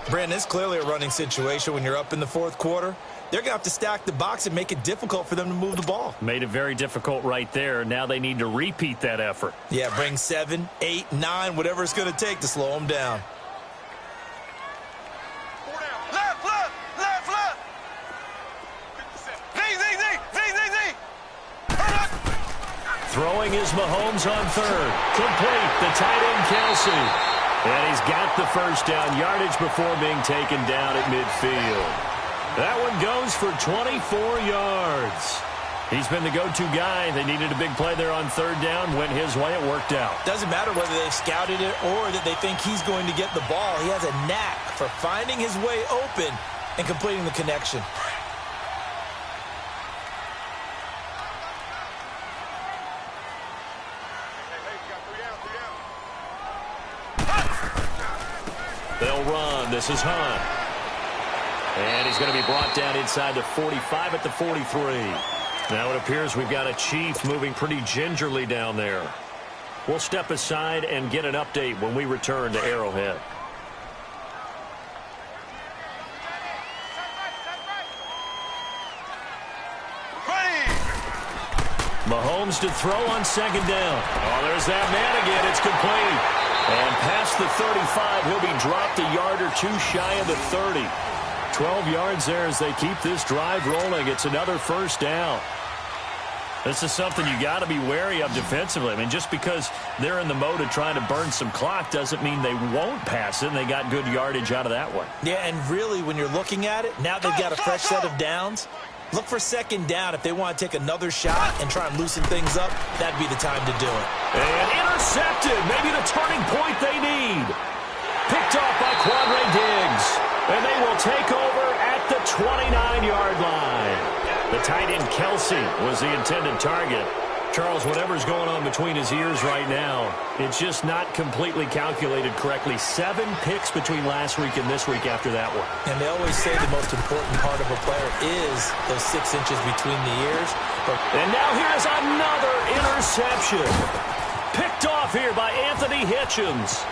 B: Brandon, it's clearly a running situation when you're up in the 4th quarter. They're going to have to stack the box and make it difficult for them to move the ball.
A: Made it very difficult right there. Now they need to repeat that effort.
B: Yeah, bring 7, 8, 9, whatever it's going to take to slow them down.
A: Throwing is Mahomes on 3rd. Complete, the tight end Kelsey. And he's got the first down yardage before being taken down at midfield. That one goes for 24 yards. He's been the go-to guy. They needed a big play there on 3rd down. Went his way, it worked out.
B: Doesn't matter whether they've scouted it or that they think he's going to get the ball. He has a knack for finding his way open and completing the connection.
A: They'll run. This is Hunt. And he's going to be brought down inside the 45 at the 43. Now it appears we've got a Chief moving pretty gingerly down there. We'll step aside and get an update when we return to Arrowhead. Mahomes to throw on 2nd down. Oh, there's that man again. It's complete. And past the 35, he'll be dropped a yard or 2 shy of the 30. 12 yards there as they keep this drive rolling. It's another first down. This is something you got to be wary of defensively. I mean, just because they're in the mode of trying to burn some clock doesn't mean they won't pass it, and they got good yardage out of that one.
B: Yeah, and really, when you're looking at it, now they've got a fresh set of downs. Look for 2nd down. If they want to take another shot and try and loosen things up, that'd be the time to do it.
A: And intercepted. Maybe the turning point they need. Picked off by Quadre Diggs. And they will take over at the 29-yard line. The tight end Kelsey was the intended target. Charles, whatever's going on between his ears right now, it's just not completely calculated correctly. 7 picks between last week and this week after that one.
B: And they always say the most important part of a player is those 6 inches between the ears.
A: And now here's another interception. Picked off here by Anthony Hitchens.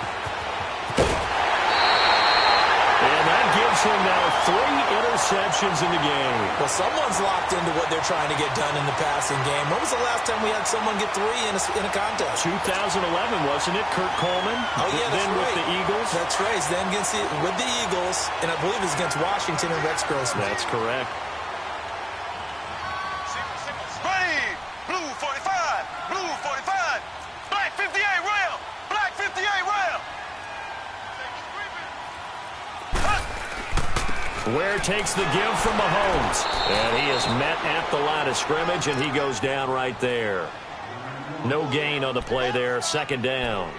A: And that gives him now 3 interceptions in the game.
B: Well, someone's locked into what they're trying to get done in the passing game. When was the last time we had someone get 3 in a contest?
A: 2011, wasn't it? Kurt Coleman.
B: Oh, yeah, that's
A: then
B: right.
A: With the Eagles.
B: That's right. Then with the Eagles, and I believe it's against Washington and Rex Grossman.
A: That's correct.
C: Ready. Blue 45. Blue 45. Black 58 rail. Black 58 rail.
A: Ware takes the give from Mahomes. And he is met at the line of scrimmage, and he goes down right there. No gain on the play there. 2nd down.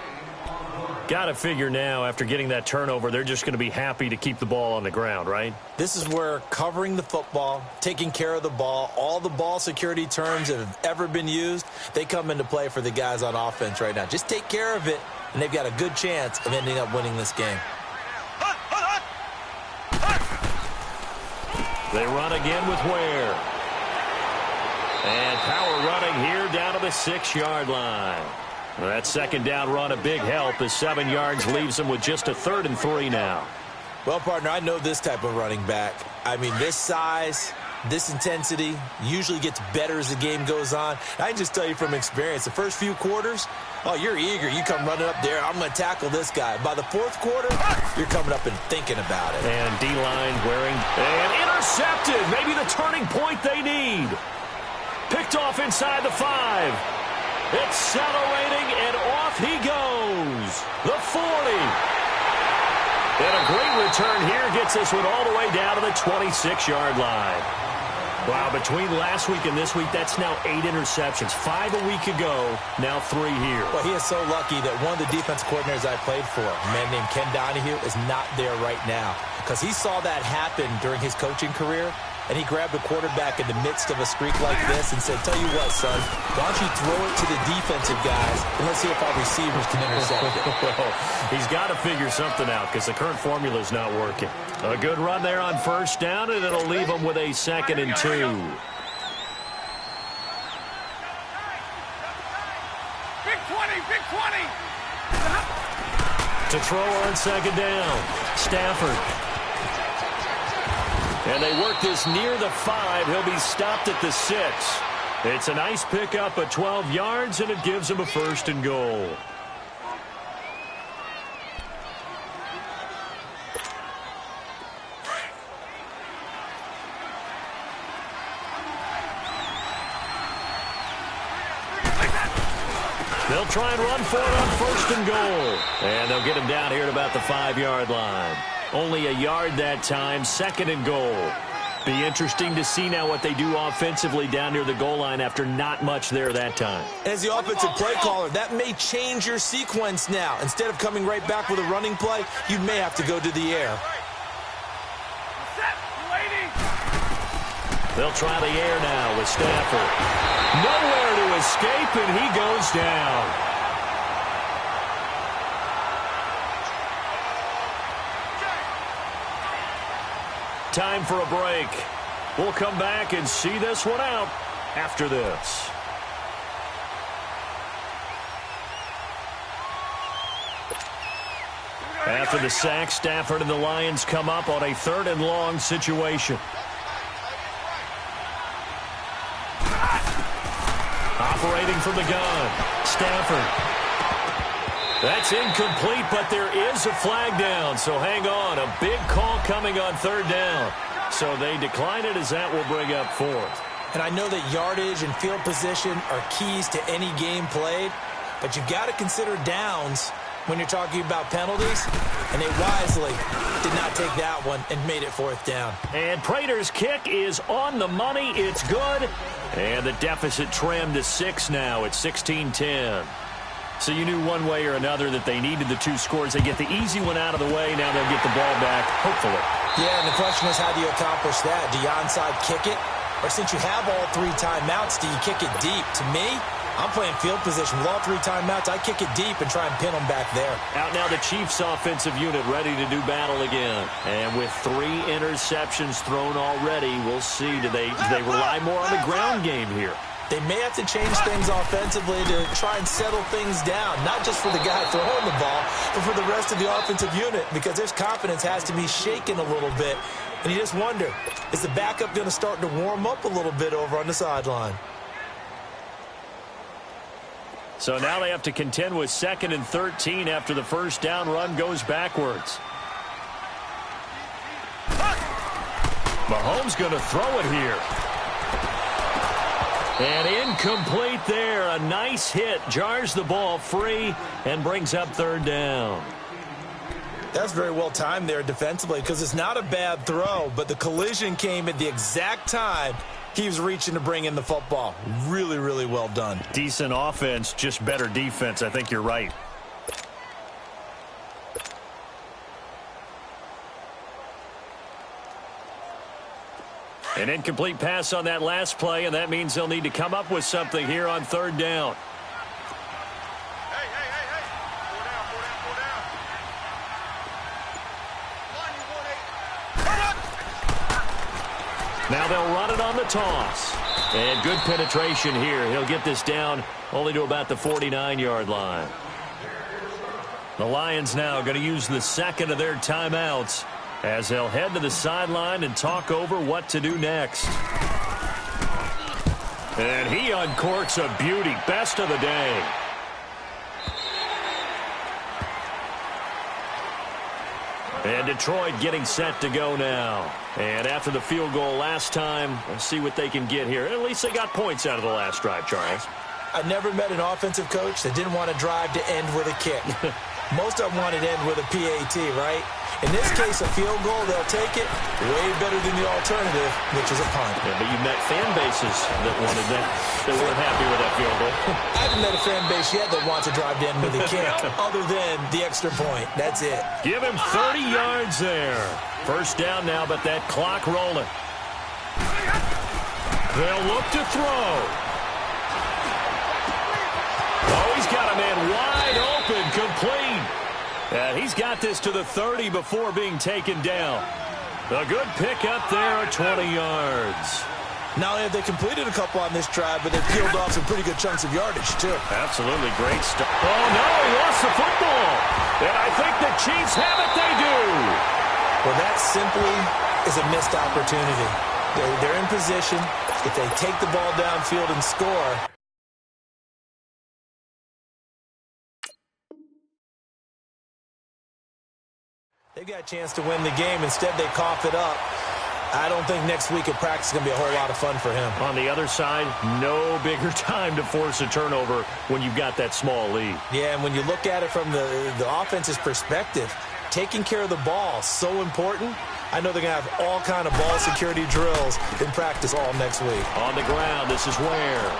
A: Got to figure now, after getting that turnover, they're just going to be happy to keep the ball on the ground, right?
B: This is where covering the football, taking care of the ball, all the ball security terms that have ever been used, they come into play for the guys on offense right now. Just take care of it, and they've got a good chance of ending up winning this game.
A: They run again with Ware. And power running here down to the 6-yard line. That 2nd down run a big help as 7 yards leaves them with just a 3rd and 3 now.
B: Well, partner, I know this type of running back. I mean, this size, this intensity usually gets better as the game goes on. I can just tell you from experience, the first few quarters, oh, you're eager. You come running up there, I'm going to tackle this guy. By the fourth quarter, you're coming up and thinking about it.
A: And D-line wearing and intercepted. Maybe the turning point they need. Picked off inside the 5. Accelerating, and off he goes. The 40. And a great return here gets this one all the way down to the 26-yard line. Wow, between last week and this week, that's now 8 interceptions. 5 a week ago, now 3 here.
B: Well, he is so lucky that one of the defense coordinators I played for, a man named Ken Donahue, is not there right now. Because he saw that happen during his coaching career, and he grabbed a quarterback in the midst of a streak like this and said, tell you what, son, why don't you throw it to the defensive guys, and let's see if our receivers can intercept it.
A: Well, he's got to figure something out because the current formula is not working. A good run there on first down, and it'll leave him with a 2nd and 2.
C: Big 20, big 20.
A: To throw on 2nd down. Stafford. And they work this near the 5. He'll be stopped at the 6. It's a nice pickup of 12 yards, and it gives him a 1st and goal. They'll try and run for it on 1st and goal. And they'll get him down here at about the 5-yard line. Only a yard that time, 2nd and goal. Be interesting to see now what they do offensively down near the goal line after not much there that time.
B: As the offensive play caller, that may change your sequence now. Instead of coming right back with a running play, you may have to go to the air.
A: They'll try the air now with Stafford. Nowhere to escape, and he goes down. Time for a break. We'll come back and see this one out after this. After the sack, Stafford and the Lions come up on a 3rd and long situation. Operating from the gun, Stafford. That's incomplete, but there is a flag down, so hang on. A big call coming on 3rd down. So they decline it as that will bring up 4th.
B: And I know that yardage and field position are keys to any game played, but you've got to consider downs when you're talking about penalties, and they wisely did not take that one and made it 4th down.
A: And Prater's kick is on the money. It's good. And the deficit trimmed to 6 now at 16-10. So you knew one way or another that they needed the 2 scores. They get the easy one out of the way. Now they'll get the ball back, hopefully.
B: Yeah, and the question is, how do you accomplish that? Do you onside kick it? Or since you have all 3 timeouts, do you kick it deep? To me, I'm playing field position with all 3 timeouts. I kick it deep and try and pin them back there.
A: Out now the Chiefs offensive unit ready to do battle again. And with 3 interceptions thrown already, we'll see. Do they rely more on the ground game here?
B: They may have to change things offensively to try and settle things down, not just for the guy throwing the ball, but for the rest of the offensive unit, because their confidence has to be shaken a little bit. And you just wonder, is the backup going to start to warm up a little bit over on the sideline?
A: So now they have to contend with 2nd and 13 after the 1st down run goes backwards. Mahomes going to throw it here. And incomplete there. A nice hit. Jars the ball free and brings up 3rd down.
B: That's very well timed there defensively, because it's not a bad throw, but the collision came at the exact time he was reaching to bring in the football. Really, really well done.
A: Decent offense, just better defense. I think you're right. An incomplete pass on that last play, and that means they'll need to come up with something here on 3rd down.
C: Hey.
A: Now they'll run it on the toss. And good penetration here. He'll get this down only to about the 49-yard line. The Lions now going to use the 2nd of their timeouts as they'll head to the sideline and talk over what to do next. And he uncorks a beauty. Best of the day. And Detroit getting set to go now. And after the field goal last time, let's see what they can get here. At least they got points out of the last drive, Charles.
B: I never met an offensive coach that didn't want to drive to end with a kick. Most of them wanted to end with a PAT, right? In this case, a field goal, they'll take it. Way better than the alternative, which is a punt.
A: Yeah, but you met fan bases that wanted that, that weren't happy with that field goal.
B: I haven't met a fan base yet that wants to drive to end with a kick, other than the extra point. That's it.
A: Give him 30 yards there. First down now, but that clock rolling. They'll look to throw. Oh, he's got a man wide open, complete. And he's got this to the 30 before being taken down. A good pickup there at 20 yards.
B: Not only have they completed a couple on this drive, but they've peeled off some pretty good chunks of yardage, too.
A: Absolutely great stuff. Oh, no, he lost the football. And I think the Chiefs have it. They do.
B: Well, that simply is a missed opportunity. They're in position. If they take the ball downfield and score, they've got a chance to win the game. Instead, they cough it up. I don't think next week at practice is going to be a whole lot of fun for him.
A: On the other side, no bigger time to force a turnover when you've got that small lead.
B: Yeah, and when you look at it from the offense's perspective, taking care of the ball is so important. I know they're going to have all kind of ball security drills in practice all next week.
A: On the ground, this is Ware.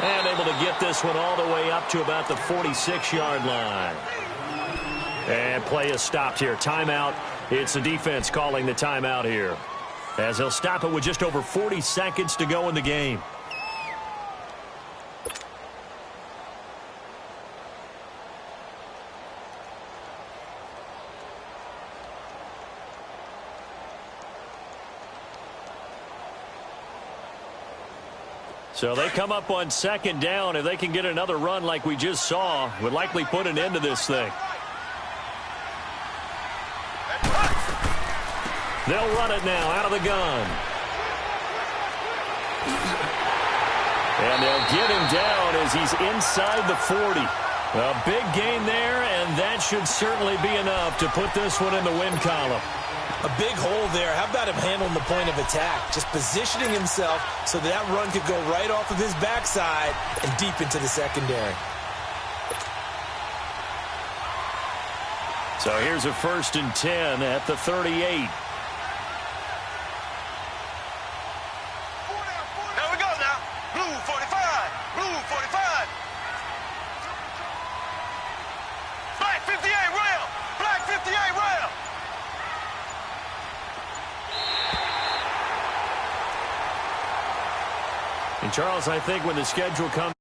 A: And able to get this one all the way up to about the 46-yard line. And play is stopped here. Timeout. It's the defense calling the timeout here, as they'll stop it with just over 40 seconds to go in the game. So they come up on second down. If they can get another run like we just saw, would likely put an end to this thing. They'll run it now out of the gun. And they'll get him down as he's inside the 40. A big gain there, and that should certainly be enough to put this one in the win column.
B: A big hole there. How about him handling the point of attack? Just positioning himself so that run could go right off of his backside and deep into the secondary.
A: So here's a 1st and 10 at the 38. And Charles, I think when the schedule comes